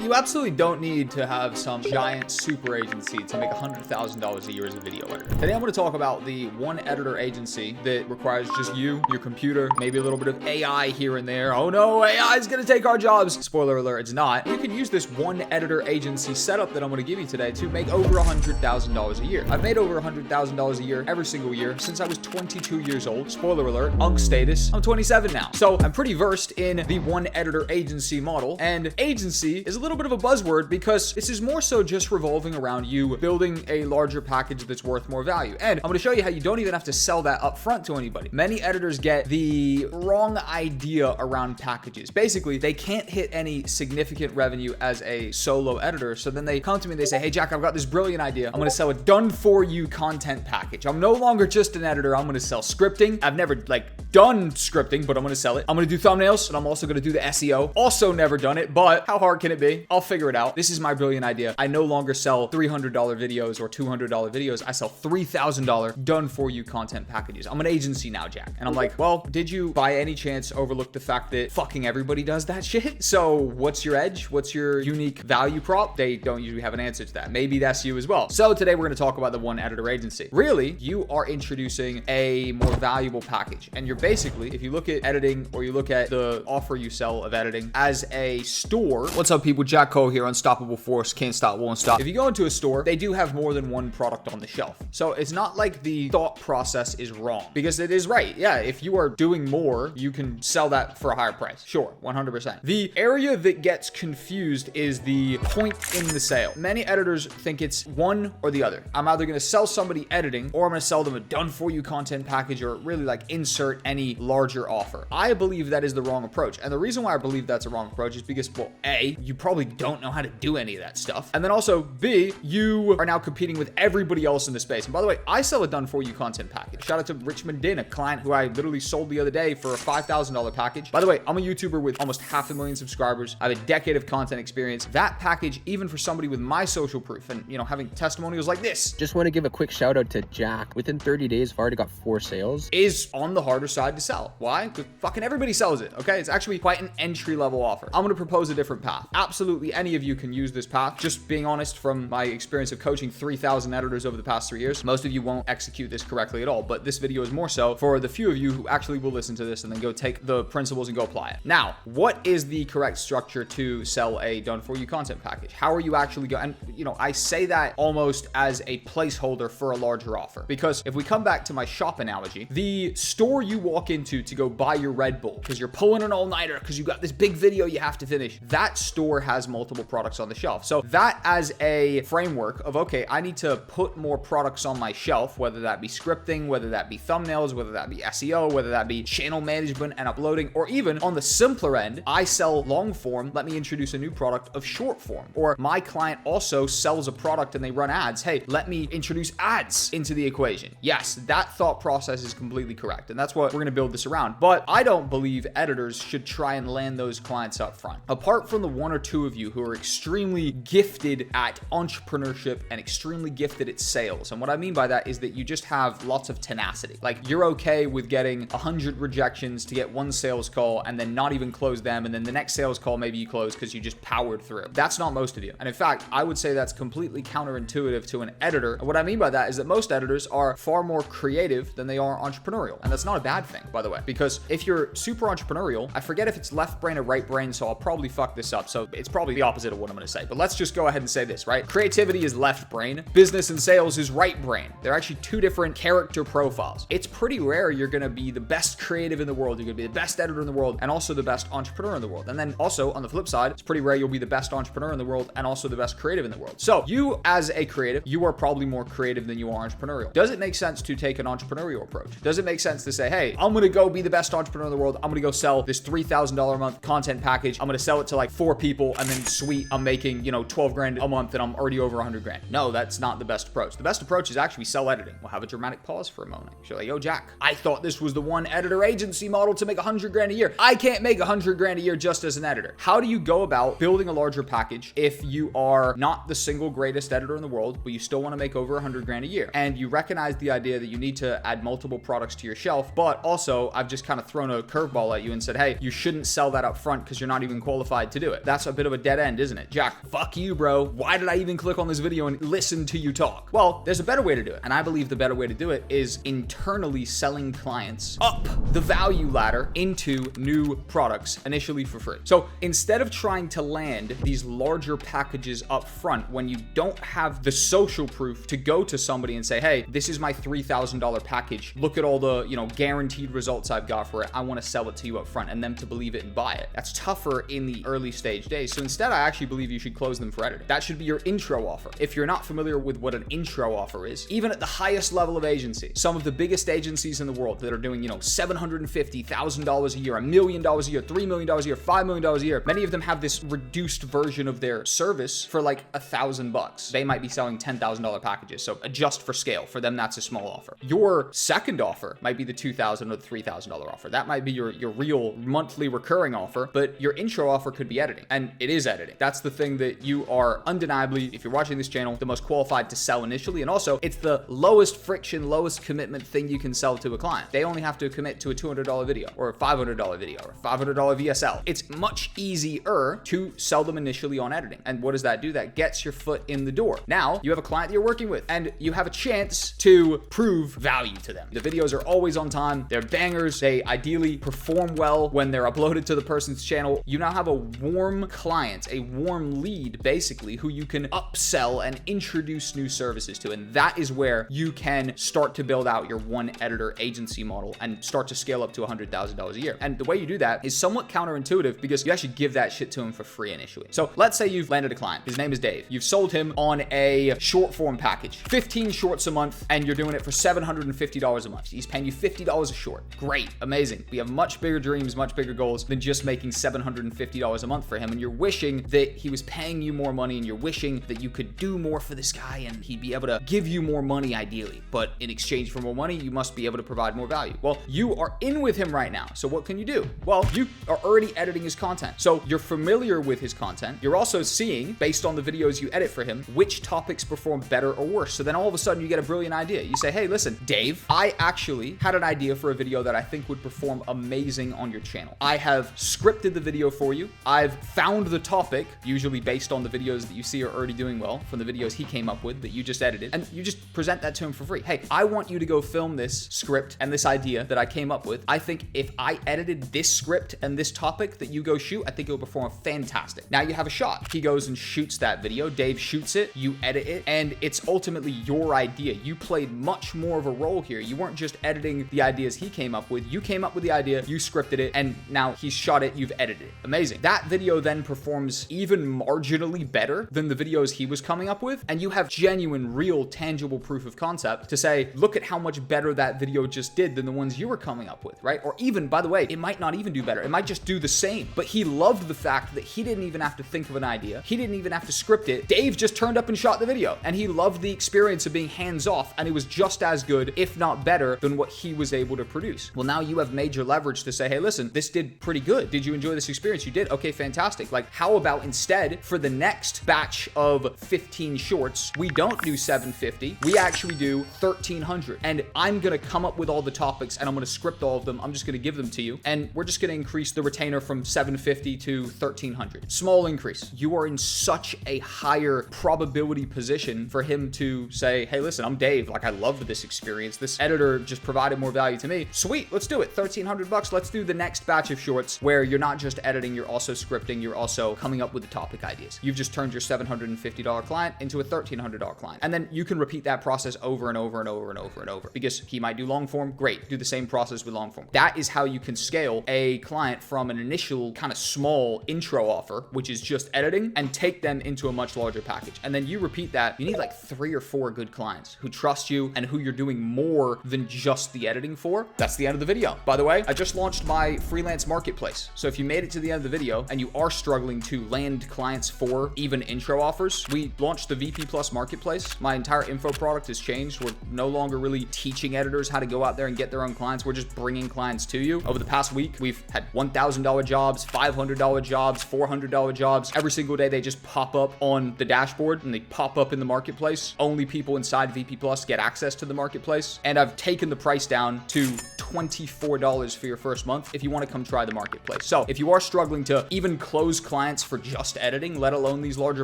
You absolutely don't need to have some giant super agency to make $100,000 a year as a video editor. Today I'm going to talk about the one editor agency that requires just you, your computer, maybe a little bit of AI here and there. Oh no, AI is going to take our jobs. Spoiler alert, it's not. You can use this one editor agency setup that I'm going to give you today to make over $100,000 a year. I've made over $100,000 a year every single year since I was 22 years old. Spoiler alert, UNC status. I'm 27 now. So I'm pretty versed in the one editor agency model, and agency is a little bit of a buzzword because this is more so just revolving around you building a larger package that's worth more value. And I'm going to show you how you don't even have to sell that up front to anybody. Many editors get the wrong idea around packages. Basically, they can't hit any significant revenue as a solo editor. So then they come to me and they say, hey, Jack, I've got this brilliant idea. I'm going to sell a done for you content package. I'm no longer just an editor. I'm going to sell scripting. I've never done scripting, but I'm going to sell it. I'm going to do thumbnails, and I'm also going to do the SEO. Also never done it, but how hard can it be? I'll figure it out. This is my brilliant idea. I no longer sell $300 videos or $200 videos. I sell $3,000 done for you content packages. I'm an agency now, Jack. And I'm like, well, did you by any chance overlook the fact that fucking everybody does that shit? So what's your edge? What's your unique value prop? They don't usually have an answer to that. Maybe that's you as well. So today we're going to talk about the one editor agency. Really, you are introducing a more valuable package. And you're basically, if you look at editing or you look at the offer you sell of editing as a store. What's up, people? Jack Cole here, Unstoppable Force, can't stop, won't stop. If you go into a store, they do have more than one product on the shelf. So it's not like the thought process is wrong, because it is right. Yeah, if you are doing more, you can sell that for a higher price. Sure, 100%. The area that gets confused is the point in the sale. Many editors think it's one or the other. I'm either going to sell somebody editing, or I'm going to sell them a done for you content package, or really insert any larger offer. I believe that is the wrong approach. And the reason why I believe that's a wrong approach is because, well, A, you probably don't know how to do any of that stuff. And then also, B, you are now competing with everybody else in the space. And by the way, I sell a done for you content package. Shout out to Richmond Din, a client who I literally sold the other day for a $5,000 package. By the way, I'm a YouTuber with almost 500,000 subscribers. I have a decade of content experience. That package, even for somebody with my social proof and, having testimonials like this. Just want to give a quick shout out to Jack. Within 30 days, I've already got 4 sales. Is on the harder side to sell. Why? Because fucking everybody sells it, okay? It's actually quite an entry-level offer. I'm going to propose a different path. Absolutely any of you can use this path. Just being honest, from my experience of coaching 3,000 editors over the past 3 years, most of you won't execute this correctly at all, but this video is more so for the few of you who actually will listen to this and then go take the principles and go apply it. Now, what is the correct structure to sell a done for you content package? How are you actually going? And I say that almost as a placeholder for a larger offer, because if we come back to my shop analogy, the store you walk into to go buy your Red Bull because you're pulling an all-nighter because you got this big video you have to finish, that store has multiple products on the shelf. So that as a framework of, okay, I need to put more products on my shelf, whether that be scripting, whether that be thumbnails, whether that be SEO, whether that be channel management and uploading, or even on the simpler end, I sell long form, let me introduce a new product of short form. Or my client also sells a product and they run ads. Hey, let me introduce ads into the equation. Yes, that thought process is completely correct. And that's what we're going to build this around. But I don't believe editors should try and land those clients up front. Apart from the one or two of you who are extremely gifted at entrepreneurship and extremely gifted at sales. And what I mean by that is that you just have lots of tenacity. You're okay with getting 100 rejections to get one sales call and then not even close them. And then the next sales call, maybe you close because you just powered through. That's not most of you. And in fact, I would say that's completely counterintuitive to an editor. And what I mean by that is that most editors are far more creative than they are entrepreneurial. And that's not a bad thing, by the way, because if you're super entrepreneurial, I forget if it's left brain or right brain, so I'll probably fuck this up. So it's probably the opposite of what I'm going to say, but let's just go ahead and say this, right? Creativity is left brain. Business and sales is right brain. They're actually two different character profiles. It's pretty rare you're going to be the best creative in the world. You're going to be the best editor in the world and also the best entrepreneur in the world. And then also on the flip side, it's pretty rare you'll be the best entrepreneur in the world and also the best creative in the world. So you as a creative, you are probably more creative than you are entrepreneurial. Does it make sense to take an entrepreneurial approach? Does it make sense to say, hey, I'm going to go be the best entrepreneur in the world. I'm going to go sell this $3,000 a month content package. I'm going to sell it to 4 people and then sweet, I'm making, 12 grand a month and I'm already over 100 grand. No, that's not the best approach. The best approach is actually sell editing. We'll have a dramatic pause for a moment. You're like, yo, Jack, I thought this was the one editor agency model to make 100 grand a year. I can't make 100 grand a year just as an editor. How do you go about building a larger package if you are not the single greatest editor in the world, but you still want to make over 100 grand a year? And you recognize the idea that you need to add multiple products to your shelf, but also I've just kind of thrown a curveball at you and said, hey, you shouldn't sell that up front because you're not even qualified to do it. That's a bit of of a dead end, isn't it? Jack, fuck you, bro. Why did I even click on this video and listen to you talk? Well, there's a better way to do it. And I believe the better way to do it is internally selling clients up the value ladder into new products initially for free. So instead of trying to land these larger packages up front when you don't have the social proof to go to somebody and say, hey, this is my $3,000 package. Look at all the, guaranteed results I've got for it. I want to sell it to you up front and them to believe it and buy it. That's tougher in the early stage days. So instead, I actually believe you should close them for editing. That should be your intro offer. If you're not familiar with what an intro offer is, even at the highest level of agency, some of the biggest agencies in the world that are doing, $750,000 a year, $1 million a year, $3 million a year, $5 million a year, many of them have this reduced version of their service for like $1,000. They might be selling $10,000 packages. So adjust for scale. For them, that's a small offer. Your second offer might be the $2,000 or the $3,000 offer. That might be your real monthly recurring offer, but your intro offer could be editing, and it is editing. That's the thing that you are undeniably, if you're watching this channel, the most qualified to sell initially, and also it's the lowest friction, lowest commitment thing you can sell to a client. They only have to commit to a $200 video or a $500 video or a $500 VSL. It's much easier to sell them initially on editing. And what does that do? That gets your foot in the door. Now you have a client that you're working with and you have a chance to prove value to them. The videos are always on time. They're bangers. They ideally perform well when they're uploaded to the person's channel. You now have a warm client, a warm lead, basically, who you can upsell and introduce new services to. And that is where you can start to build out your one editor agency model and start to scale up to $100,000 a year. And the way you do that is somewhat counterintuitive because you actually give that shit to him for free initially. So let's say you've landed a client. His name is Dave. You've sold him on a short form package, 15 shorts a month, and you're doing it for $750 a month. He's paying you $50 a short. Great, amazing. We have much bigger dreams, much bigger goals than just making $750 a month for him. And you're wishing that he was paying you more money, and you're wishing that you could do more for this guy and he'd be able to give you more money ideally. But in exchange for more money, you must be able to provide more value. Well, you are in with him right now. So what can you do? Well, you are already editing his content. So you're familiar with his content. You're also seeing, based on the videos you edit for him, which topics perform better or worse. So then all of a sudden you get a brilliant idea. You say, hey, listen, Dave, I actually had an idea for a video that I think would perform amazing on your channel. I have scripted the video for you. I've found the topic, usually based on the videos that you see are already doing well from the videos he came up with that you just edited, and you just present that to him for free. Hey, I want you to go film this script and this idea that I came up with. I think if I edited this script and this topic that you go shoot, I think it will perform fantastic. Now you have a shot. He goes and shoots that video. Dave shoots it, you edit it, and it's ultimately your idea. You played much more of a role here. You weren't just editing the ideas he came up with. You came up with the idea, you scripted it, and now he's shot it, you've edited it. Amazing. That video then performs even marginally better than the videos he was coming up with, and you have genuine, real, tangible proof of concept to say, look at how much better that video just did than the ones you were coming up with, right? Or even, by the way, it might not even do better. It might just do the same, but he loved the fact that he didn't even have to think of an idea. He didn't even have to script it. Dave just turned up and shot the video, and he loved the experience of being hands-off, and it was just as good, if not better, than what he was able to produce. Well, now you have major leverage to say, hey, listen, this did pretty good. Did you enjoy this experience? You did? Okay, fantastic. Like, how about instead, for the next batch of 15 shorts, we don't do 750, we actually do 1300, and I'm gonna come up with all the topics and I'm gonna script all of them. I'm just gonna give them to you, and we're just gonna increase the retainer from 750 to 1300. Small increase. You are in such a higher probability position for him to say, hey, listen, I'm Dave. Like, I loved this experience. This editor just provided more value to me. Sweet, let's do it. $1,300. Let's do the next batch of shorts where you're not just editing, you're also scripting, you're also coming up with the topic ideas. You've just turned your $750 client into a $1,300 client. And then you can repeat that process over and over and over and over and over, because he might do long form. Great. Do the same process with long form. That is how you can scale a client from an initial kind of small intro offer, which is just editing, and take them into a much larger package. And then you repeat that. You need like 3 or 4 good clients who trust you and who you're doing more than just the editing for. That's the end of the video. By the way, I just launched my freelance marketplace. So if you made it to the end of the video and you are struggling to land clients for even intro offers, we launched the VP Plus marketplace. My entire info product has changed. We're no longer really teaching editors how to go out there and get their own clients. We're just bringing clients to you. Over the past week, we've had $1,000 jobs, $500 jobs, $400 jobs. Every single day, they just pop up on the dashboard and they pop up in the marketplace. Only people inside VP Plus get access to the marketplace. And I've taken the price down to $24 for your first month if you want to come try the marketplace. So if you are struggling to even close clients clients for just editing, let alone these larger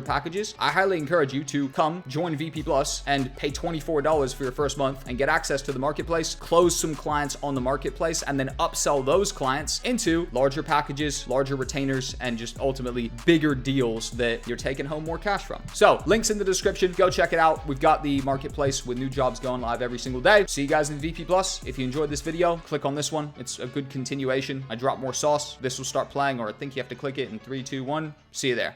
packages, I highly encourage you to come join VP Plus and pay $24 for your first month and get access to the marketplace, close some clients on the marketplace, and then upsell those clients into larger packages, larger retainers, and just ultimately bigger deals that you're taking home more cash from. So links in the description, go check it out. We've got the marketplace with new jobs going live every single day. See you guys in VP Plus. If you enjoyed this video, click on this one. It's a good continuation. I drop more sauce. This will start playing, or I think you have to click it in 3, 2, 1. See you there.